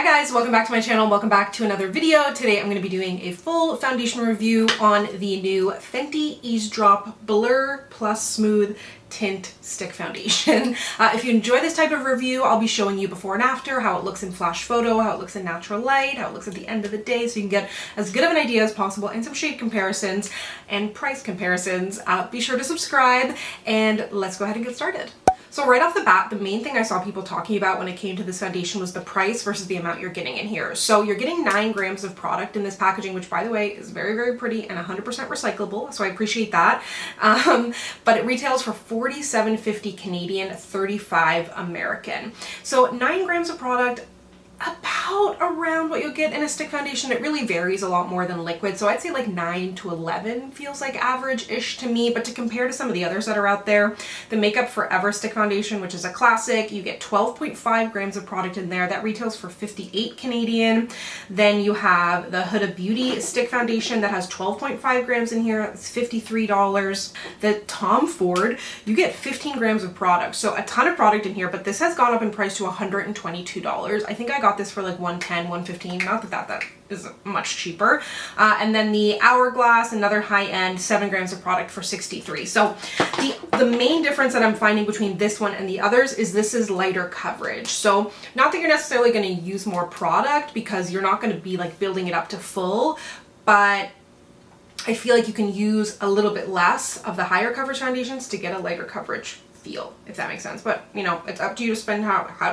Hi guys, welcome back to my channel. Welcome back to another video. Today I'm going to be doing a full foundation review on the new Fenty Eaze Drop Blur Plus Smooth Tint Stick Foundation. If you enjoy this type of review, I'll be showing you before and after, how it looks in flash photo, how it looks in natural light, how it looks at the end of the day, so you can get as good of an idea as possible, and some shade comparisons and price comparisons. Be sure to subscribe, and let's go ahead and get started. So right off the bat, the main thing I saw people talking about when it came to this foundation was the price versus the amount you're getting in here. So you're getting 9 grams of product in this packaging, which by the way is very, very pretty and 100% recyclable. So I appreciate that. But it retails for $47.50 Canadian, $35 American. So 9 grams of product, about around what you'll get in a stick foundation. It really varies a lot more than liquid, so I'd say like 9 to 11 feels like average-ish to me. But to compare to some of the others that are out there, the Makeup Forever stick foundation, which is a classic, you get 12.5 grams of product in there. That retails for 58 Canadian. Then you have the Huda Beauty stick foundation that has 12.5 grams in here. It's $53. The Tom Ford, you get 15 grams of product, so a ton of product in here, but this has gone up in price to $122. I think I got this for like $110, $115, not that is much cheaper. And then the Hourglass, another high-end, 7 grams of product for $63. So the main difference that I'm finding between this one and the others is this is lighter coverage. So not that you're necessarily going to use more product, because you're not going to be like building it up to full, but I feel like you can use a little bit less of the higher coverage foundations to get a lighter coverage feel, if that makes sense. But you know, it's up to you to spend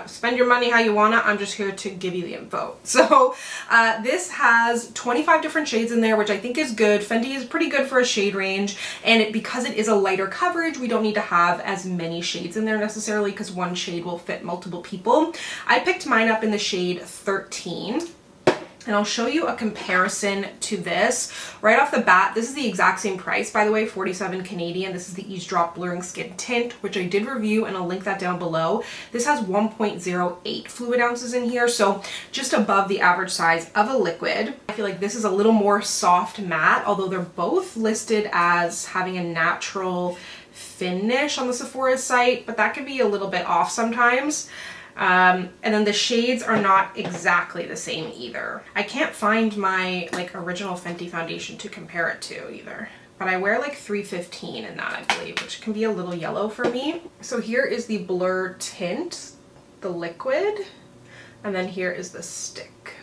spend your money how you wanna. I'm just here to give you the info. So this has 25 different shades in there, which I think is good. Fenty is pretty good for a shade range, and because it is a lighter coverage, we don't need to have as many shades in there necessarily, because one shade will fit multiple people. I picked mine up in the shade 13. And I'll show you a comparison to this. Right off the bat, this is the exact same price, by the way, 47 Canadian. This is the Eaze Drop Blurring Skin Tint, which I did review, and I'll link that down below. This has 1.08 fluid ounces in here, so just above the average size of a liquid. I feel like this is a little more soft matte, although they're both listed as having a natural finish on the Sephora site, but that can be a little bit off sometimes. And then the shades are not exactly the same either. I can't find my like original Fenty foundation to compare it to either, but I wear like 315 in that, I believe, which can be a little yellow for me. So here is the Blur Tint, the liquid, and then here is the stick.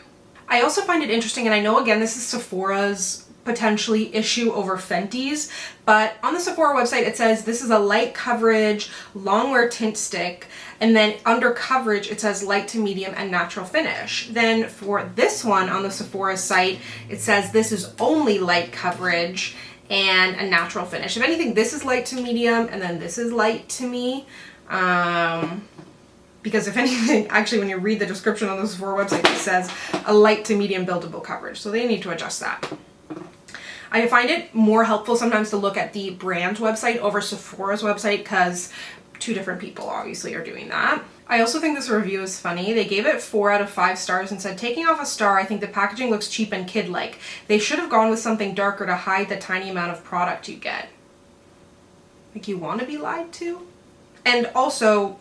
I also find it interesting, and I know again this is Sephora's potentially issue over Fenty's, but on the Sephora website it says this is a light coverage long wear tint stick, and then under coverage it says light to medium and natural finish. Then for this one on the Sephora site it says this is only light coverage and a natural finish. If anything, this is light to medium and then this is light to me. Because if anything, actually when you read the description on the Sephora website it says a light to medium buildable coverage, so they need to adjust that. I find it more helpful sometimes to look at the brand's website over Sephora's website, because 2 different people obviously are doing that. I also think this review is funny. They gave it 4 out of 5 stars and said, taking off a star, I think the packaging looks cheap and kid-like. They should have gone with something darker to hide the tiny amount of product you get. Like, you want to be lied to? And also,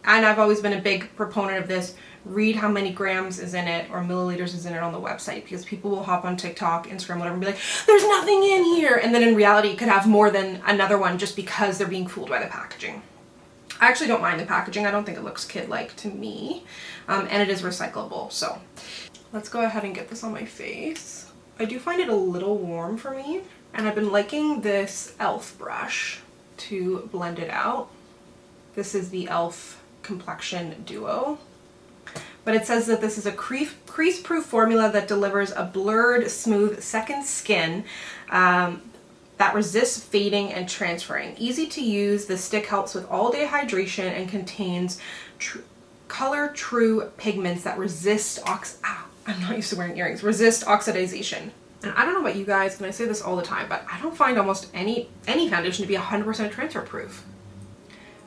and I've always been a big proponent of this, read how many grams is in it or milliliters is in it on the website, because people will hop on TikTok, Instagram, whatever, and be like, there's nothing in here, and then in reality it could have more than another one just because they're being fooled by the packaging. I actually don't mind the packaging. I don't think it looks kid-like to me, and it is recyclable. So let's go ahead and get this on my face. I do find it a little warm for me, and I've been liking this e.l.f. brush to blend it out. This is the e.l.f. Complexion Duo. But it says that this is a crease-proof formula that delivers a blurred, smooth second skin that resists fading and transferring. Easy to use, the stick helps with all-day hydration and contains color true pigments that resist I'm not used to wearing earrings. Resist oxidization. And I don't know about you guys, and I say this all the time, but I don't find almost any foundation to be 100% transfer proof.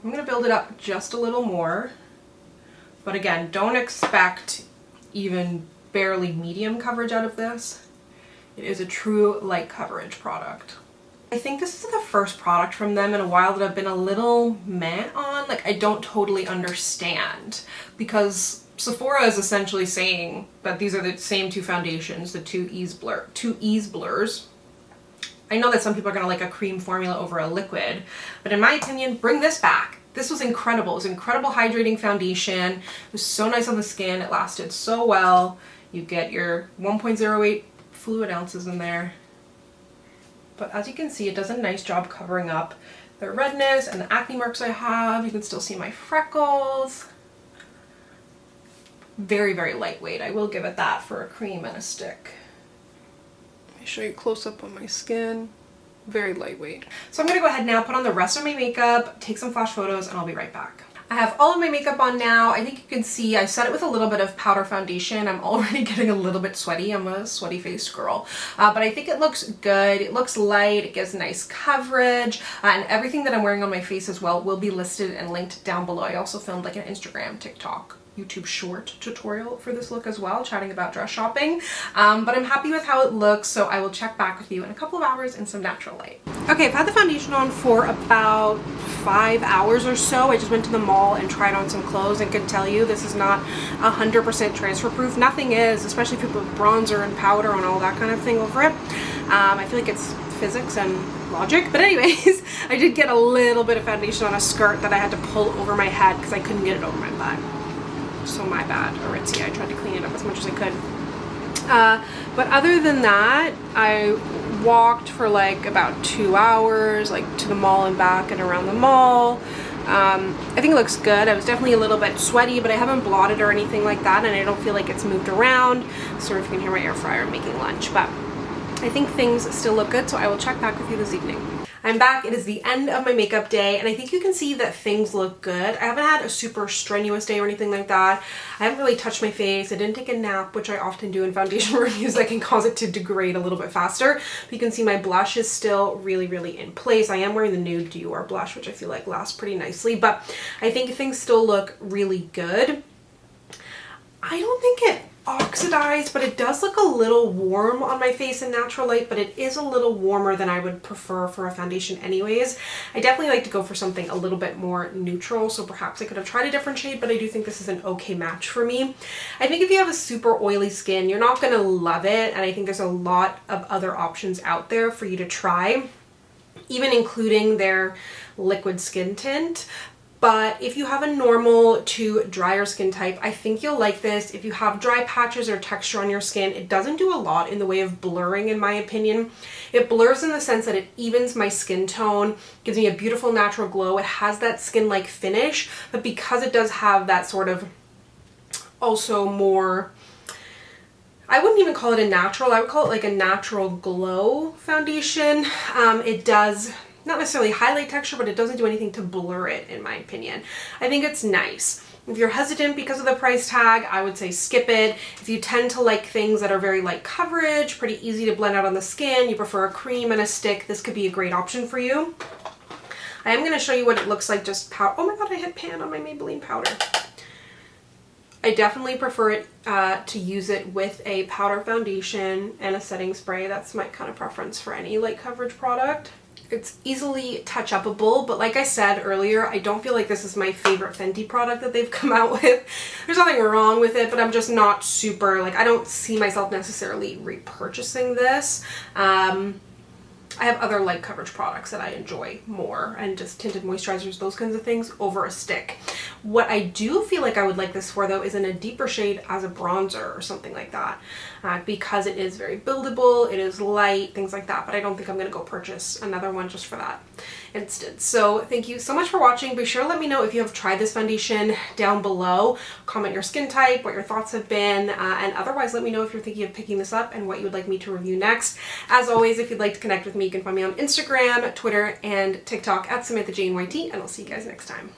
I'm gonna build it up just a little more. But again, don't expect even barely medium coverage out of this. It is a true light coverage product. I think this is the first product from them in a while that I've been a little meh on. Like, I don't totally understand, because Sephora is essentially saying that these are the same two foundations, the two Eaze blurs. I know that some people are going to like a cream formula over a liquid, but in my opinion, bring this back. This was incredible. It was an incredible hydrating foundation. It was so nice on the skin. It lasted so well. You get your 1.08 fluid ounces in there. But as you can see, it does a nice job covering up the redness and the acne marks I have. You can still see my freckles. Very, very lightweight. I will give it that for a cream and a stick. Let me show you close up on my skin. Very lightweight. So I'm gonna go ahead now, put on the rest of my makeup, take some flash photos, and I'll be right back. I have all of my makeup on now. I think you can see I set it with a little bit of powder foundation. I'm already getting a little bit sweaty. I'm a sweaty faced girl, but I think it looks good. It looks light. It gives nice coverage, and everything that I'm wearing on my face as well will be listed and linked down below. I also filmed like an Instagram, TikTok, YouTube short tutorial for this look as well, chatting about dress shopping, but I'm happy with how it looks, so I will check back with you in a couple of hours in some natural light. Okay, I've had the foundation on for about 5 hours or so. I just went to the mall and tried on some clothes and can tell you this is not 100% transfer proof. Nothing is, especially if you put bronzer and powder and all that kind of thing over it. I feel like it's physics and logic, but anyways, I did get a little bit of foundation on a skirt that I had to pull over my head because I couldn't get it over my butt. So my bad, Aritzia. I tried to clean it up as much as I could. But other than that, I walked for like about 2 hours, like to the mall and back and around the mall. I think it looks good. I was definitely a little bit sweaty, but I haven't blotted or anything like that, and I don't feel like it's moved around. Sorry if you can hear my air fryer making lunch, but I think things still look good, so I will check back with you this evening. I'm back. It is the end of my makeup day, and I think you can see that things look good. I haven't had a super strenuous day or anything like that. I haven't really touched my face. I didn't take a nap, which I often do in foundation reviews that can cause it to degrade a little bit faster. But you can see my blush is still really, really in place. I am wearing the nude Dior blush, which I feel like lasts pretty nicely, but I think things still look really good. I don't think it oxidized, but it does look a little warm on my face in natural light, but it is a little warmer than I would prefer for a foundation anyways. I definitely like to go for something a little bit more neutral, so perhaps I could have tried a different shade, but I do think this is an okay match for me. I think if you have a super oily skin, you're not going to love it, and I think there's a lot of other options out there for you to try, even including their liquid skin tint. But if you have a normal to drier skin type, I think you'll like this. If you have dry patches or texture on your skin, it doesn't do a lot in the way of blurring, in my opinion. It blurs in the sense that it evens my skin tone, gives me a beautiful natural glow. It has that skin-like finish, but because it does have that sort of also more, I wouldn't even call it a natural, I would call it like a natural glow foundation. It does not necessarily highlight texture, but it doesn't do anything to blur it, in my opinion. I think it's nice. If you're hesitant because of the price tag, I would say skip it. If you tend to like things that are very light coverage, pretty easy to blend out on the skin, you prefer a cream and a stick, this could be a great option for you. I am going to show you what it looks like just powder. Oh my god, I hit pan on my Maybelline powder. I definitely prefer it to use it with a powder foundation and a setting spray. That's my kind of preference for any light coverage product. It's easily touch-upable, but like I said earlier, I don't feel like this is my favorite Fenty product that they've come out with. There's nothing wrong with it, but I'm just not super, like, I don't see myself necessarily repurchasing this. I have other light coverage products that I enjoy more, and just tinted moisturizers, those kinds of things, over a stick. What I do feel like I would like this for, though, is in a deeper shade as a bronzer or something like that, because it is very buildable, it is light, things like that, but I don't think I'm going to go purchase another one just for that instance. So thank you so much for watching. Be sure to let me know if you have tried this foundation down below. Comment your skin type, what your thoughts have been, and otherwise let me know if you're thinking of picking this up and what you would like me to review next. As always, if you'd like to connect with me, you can find me on Instagram, Twitter, and TikTok at SamanthaJaneYT, and I'll see you guys next time.